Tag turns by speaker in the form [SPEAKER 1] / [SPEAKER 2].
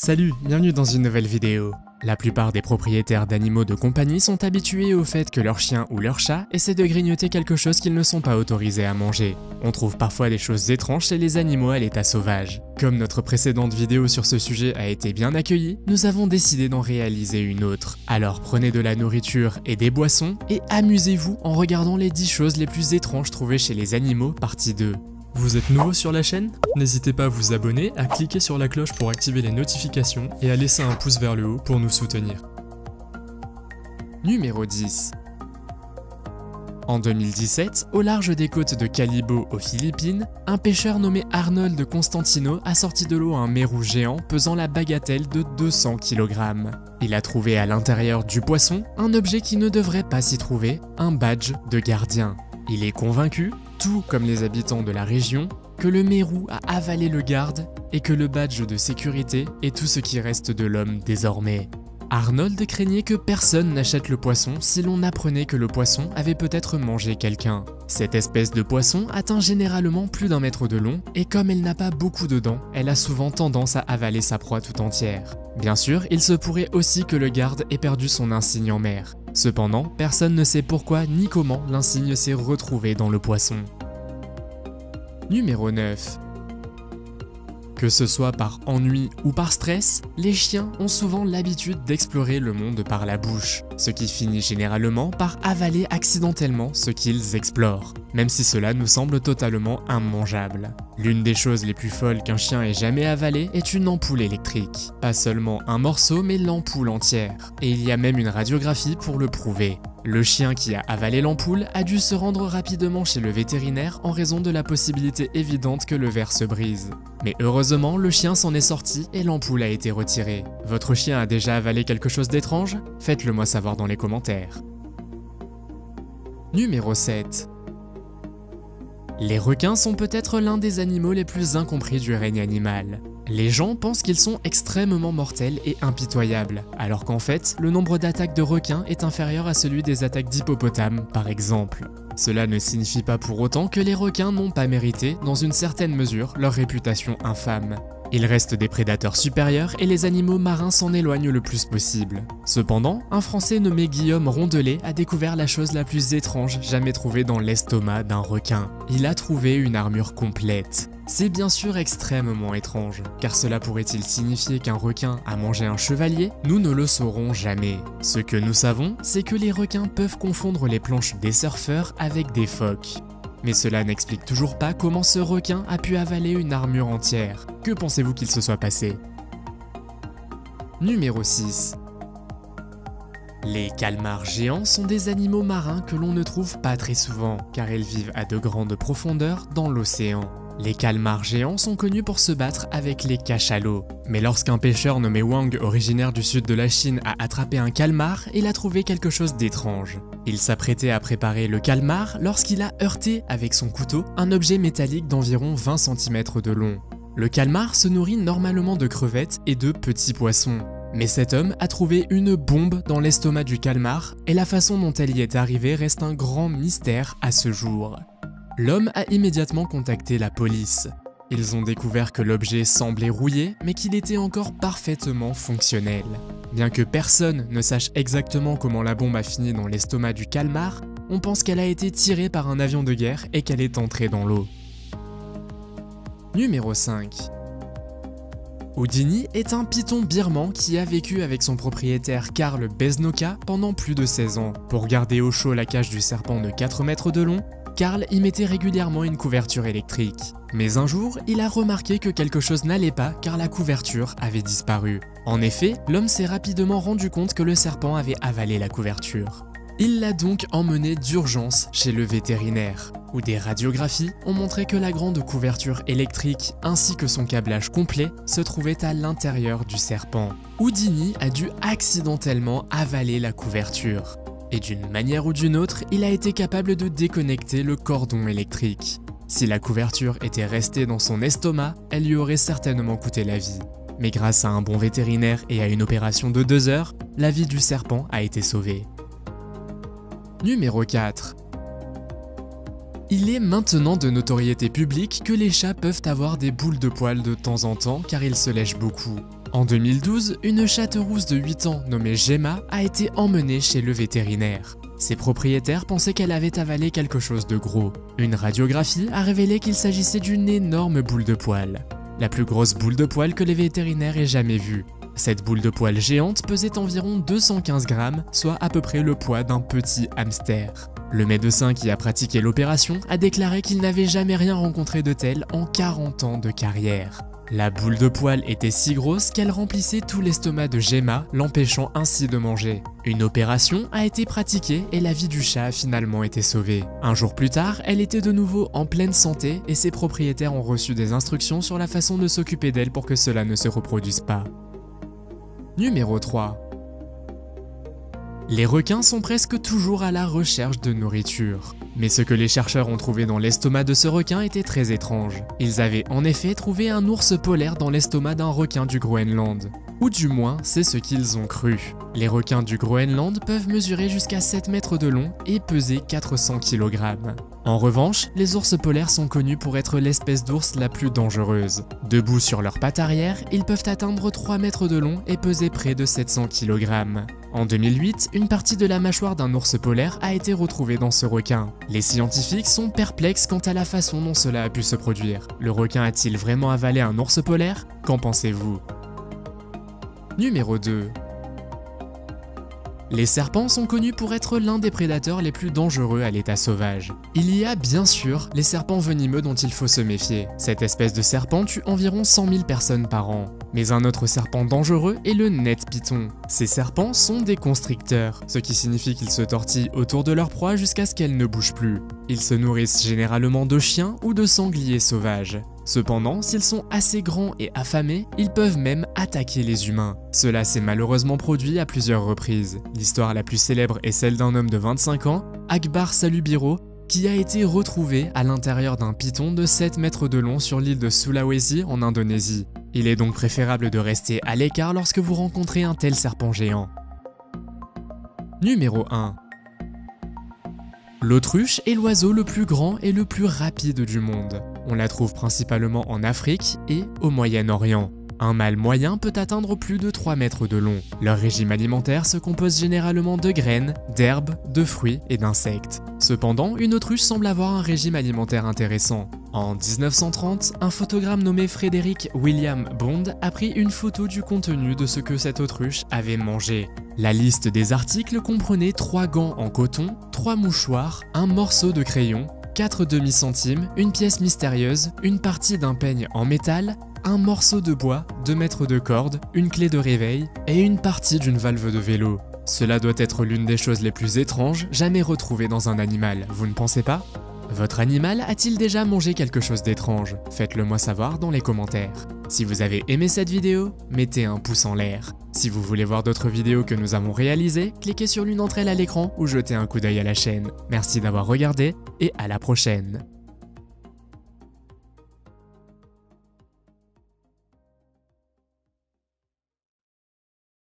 [SPEAKER 1] Salut, bienvenue dans une nouvelle vidéo. La plupart des propriétaires d'animaux de compagnie sont habitués au fait que leur chien ou leur chat essaie de grignoter quelque chose qu'ils ne sont pas autorisés à manger. On trouve parfois des choses étranges chez les animaux à l'état sauvage. Comme notre précédente vidéo sur ce sujet a été bien accueillie, nous avons décidé d'en réaliser une autre. Alors prenez de la nourriture et des boissons et amusez-vous en regardant les 10 choses les plus étranges trouvées chez les animaux partie 2. Vous êtes nouveau sur la chaîne? N'hésitez pas à vous abonner, à cliquer sur la cloche pour activer les notifications et à laisser un pouce vers le haut pour nous soutenir. Numéro 10. En 2017, au large des côtes de Calibo aux Philippines, un pêcheur nommé Arnold Constantino a sorti de l'eau un mérou géant pesant la bagatelle de 200 kg. Il a trouvé à l'intérieur du poisson un objet qui ne devrait pas s'y trouver, un badge de gardien. Il est convaincu, tout comme les habitants de la région, que le mérou a avalé le garde et que le badge de sécurité est tout ce qui reste de l'homme désormais. Arnold craignait que personne n'achète le poisson si l'on apprenait que le poisson avait peut-être mangé quelqu'un. Cette espèce de poisson atteint généralement plus d'1 mètre de long et comme elle n'a pas beaucoup de dents, elle a souvent tendance à avaler sa proie tout entière. Bien sûr, il se pourrait aussi que le garde ait perdu son insigne en mer. Cependant, personne ne sait pourquoi ni comment l'insigne s'est retrouvé dans le poisson. Numéro 9. Que ce soit par ennui ou par stress, les chiens ont souvent l'habitude d'explorer le monde par la bouche, ce qui finit généralement par avaler accidentellement ce qu'ils explorent, même si cela nous semble totalement immangeable. L'une des choses les plus folles qu'un chien ait jamais avalé est une ampoule électrique. Pas seulement un morceau, mais l'ampoule entière. Et il y a même une radiographie pour le prouver. Le chien qui a avalé l'ampoule a dû se rendre rapidement chez le vétérinaire en raison de la possibilité évidente que le verre se brise. Mais heureusement, le chien s'en est sorti et l'ampoule a été retirée. Votre chien a déjà avalé quelque chose d'étrange? Faites-le moi savoir dans les commentaires. Numéro 7. Les requins sont peut-être l'un des animaux les plus incompris du règne animal. Les gens pensent qu'ils sont extrêmement mortels et impitoyables, alors qu'en fait, le nombre d'attaques de requins est inférieur à celui des attaques d'hippopotames, par exemple. Cela ne signifie pas pour autant que les requins n'ont pas mérité, dans une certaine mesure, leur réputation infâme. Ils restent des prédateurs supérieurs et les animaux marins s'en éloignent le plus possible. Cependant, un Français nommé Guillaume Rondelet a découvert la chose la plus étrange jamais trouvée dans l'estomac d'un requin. Il a trouvé une armure complète. C'est bien sûr extrêmement étrange, car cela pourrait-il signifier qu'un requin a mangé un chevalier? Nous ne le saurons jamais. Ce que nous savons, c'est que les requins peuvent confondre les planches des surfeurs avec des phoques. Mais cela n'explique toujours pas comment ce requin a pu avaler une armure entière. Que pensez-vous qu'il se soit passé? Numéro 6. Les calmars géants sont des animaux marins que l'on ne trouve pas très souvent, car ils vivent à de grandes profondeurs dans l'océan. Les calmars géants sont connus pour se battre avec les cachalots. Mais lorsqu'un pêcheur nommé Wang, originaire du sud de la Chine, a attrapé un calmar, il a trouvé quelque chose d'étrange. Il s'apprêtait à préparer le calmar lorsqu'il a heurté avec son couteau un objet métallique d'environ 20 cm de long. Le calmar se nourrit normalement de crevettes et de petits poissons. Mais cet homme a trouvé une bombe dans l'estomac du calmar et la façon dont elle y est arrivée reste un grand mystère à ce jour. L'homme a immédiatement contacté la police. Ils ont découvert que l'objet semblait rouillé, mais qu'il était encore parfaitement fonctionnel. Bien que personne ne sache exactement comment la bombe a fini dans l'estomac du calmar, on pense qu'elle a été tirée par un avion de guerre et qu'elle est entrée dans l'eau. Numéro 5. Houdini est un python birman qui a vécu avec son propriétaire Karl Beznoka pendant plus de 16 ans. Pour garder au chaud la cage du serpent de 4 mètres de long, Karl y mettait régulièrement une couverture électrique. Mais un jour, il a remarqué que quelque chose n'allait pas car la couverture avait disparu. En effet, l'homme s'est rapidement rendu compte que le serpent avait avalé la couverture. Il l'a donc emmené d'urgence chez le vétérinaire, où des radiographies ont montré que la grande couverture électrique ainsi que son câblage complet se trouvaient à l'intérieur du serpent. Houdini a dû accidentellement avaler la couverture. Et d'une manière ou d'une autre, il a été capable de déconnecter le cordon électrique. Si la couverture était restée dans son estomac, elle lui aurait certainement coûté la vie. Mais grâce à un bon vétérinaire et à une opération de 2 heures, la vie du serpent a été sauvée. Numéro 4. Il est maintenant de notoriété publique que les chats peuvent avoir des boules de poils de temps en temps car ils se lèchent beaucoup. En 2012, une chatte rousse de 8 ans nommée Gemma a été emmenée chez le vétérinaire. Ses propriétaires pensaient qu'elle avait avalé quelque chose de gros. Une radiographie a révélé qu'il s'agissait d'une énorme boule de poil. La plus grosse boule de poil que les vétérinaires aient jamais vue. Cette boule de poil géante pesait environ 215 grammes, soit à peu près le poids d'un petit hamster. Le médecin qui a pratiqué l'opération a déclaré qu'il n'avait jamais rien rencontré de tel en 40 ans de carrière. La boule de poil était si grosse qu'elle remplissait tout l'estomac de Gemma, l'empêchant ainsi de manger. Une opération a été pratiquée et la vie du chat a finalement été sauvée. Un jour plus tard, elle était de nouveau en pleine santé et ses propriétaires ont reçu des instructions sur la façon de s'occuper d'elle pour que cela ne se reproduise pas. Numéro 3. Les requins sont presque toujours à la recherche de nourriture. Mais ce que les chercheurs ont trouvé dans l'estomac de ce requin était très étrange. Ils avaient en effet trouvé un ours polaire dans l'estomac d'un requin du Groenland. Ou du moins, c'est ce qu'ils ont cru. Les requins du Groenland peuvent mesurer jusqu'à 7 mètres de long et peser 400 kg. En revanche, les ours polaires sont connus pour être l'espèce d'ours la plus dangereuse. Debout sur leurs pattes arrière, ils peuvent atteindre 3 mètres de long et peser près de 700 kg. En 2008, une partie de la mâchoire d'un ours polaire a été retrouvée dans ce requin. Les scientifiques sont perplexes quant à la façon dont cela a pu se produire. Le requin a-t-il vraiment avalé un ours polaire? Qu'en pensez-vous? Numéro 2. Les serpents sont connus pour être l'un des prédateurs les plus dangereux à l'état sauvage. Il y a bien sûr les serpents venimeux dont il faut se méfier. Cette espèce de serpent tue environ 100 000 personnes par an. Mais un autre serpent dangereux est le net python. Ces serpents sont des constricteurs, ce qui signifie qu'ils se tortillent autour de leur proie jusqu'à ce qu'elle ne bouge plus. Ils se nourrissent généralement de chiens ou de sangliers sauvages. Cependant, s'ils sont assez grands et affamés, ils peuvent même attaquer les humains. Cela s'est malheureusement produit à plusieurs reprises. L'histoire la plus célèbre est celle d'un homme de 25 ans, Akbar Salubiro, qui a été retrouvé à l'intérieur d'un python de 7 mètres de long sur l'île de Sulawesi en Indonésie. Il est donc préférable de rester à l'écart lorsque vous rencontrez un tel serpent géant. Numéro 1. L'autruche est l'oiseau le plus grand et le plus rapide du monde. On la trouve principalement en Afrique et au Moyen-Orient. Un mâle moyen peut atteindre plus de 3 mètres de long. Leur régime alimentaire se compose généralement de graines, d'herbes, de fruits et d'insectes. Cependant, une autruche semble avoir un régime alimentaire intéressant. En 1930, un photographe nommé Frederick William Bond a pris une photo du contenu de ce que cette autruche avait mangé. La liste des articles comprenait 3 gants en coton, 3 mouchoirs, un morceau de crayon, 4 demi-centimes, une pièce mystérieuse, une partie d'un peigne en métal, un morceau de bois, 2 mètres de corde, une clé de réveil et une partie d'une valve de vélo. Cela doit être l'une des choses les plus étranges jamais retrouvées dans un animal, vous ne pensez pas? Votre animal a-t-il déjà mangé quelque chose d'étrange? Faites-le moi savoir dans les commentaires. Si vous avez aimé cette vidéo, mettez un pouce en l'air. Si vous voulez voir d'autres vidéos que nous avons réalisées, cliquez sur l'une d'entre elles à l'écran ou jetez un coup d'œil à la chaîne. Merci d'avoir regardé et à la prochaine.